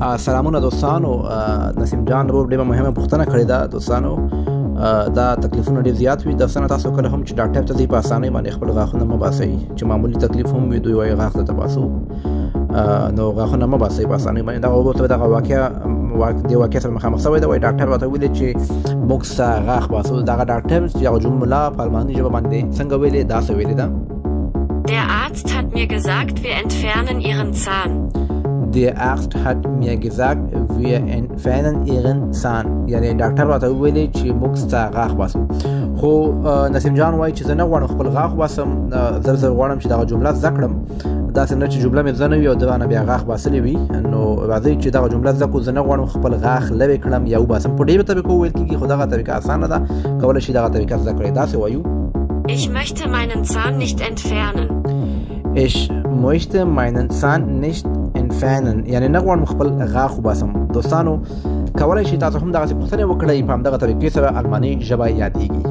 سلامونه دوستانو. نسیم جان ورور ډېره مهمه پوښتنه کړې ده دوستانو. دا تکلیفونه ډېر زیات وي. دوستانو تاسو کله هم چې ډاکټر ته ځئ په اسانۍ باندې خپل غاښونه مه باسئ. چې معمولي تکلیف هم وي دوی وایي غاښ درته باسو، نو غاښونه مه باسئ په اسانۍ باندې. دغه ورور ته دغه دې واقعه سره مخامخ شوی ده. وایي ډاکټر راته ویلي چې موږ ستا غاښ باسو. دغه ډاکټر چې هغه جمله په الماني ژبه باندې څنګه ویلې داسې ویلې ده: Der Arzt hat mir gesagt, wir entfernen Ihren Zahn. Der Arzt hat mir gesagt, wir entfernen Ihren Zahn. یعنې ډاکټر راته وویلې چې موږ ستا غاښ باسو. خو نسیم جان وایي چې زه نه غواړم خپل غاښ وباسم، زر غواړم چې دغه جمله زده کړم. داسې نه چې جمله مې زده نه وي او د رانه بیا غاښ باسلې وي. نو راځئ چې دغه جمله زده کړو. زه نه غواړم خپل غاښ لرې کړم یا وباسم. په ډېرو طریقو ویل کېږي، خو دغه طریقه اسانه ده، کولی شي دغه طریقه زده کړئ. داسې وایو: Ich möchte meinen Zahn nicht entfernen. Ich möchte meinen Zahn nicht entfernen. یعنې نه غواړم خپل غاښ وباسم. دوستانو کولی شي تاسو هم دغسې پوښتنې وکړئ، په همدغه طریقې سره الماني ژبه یادېږي.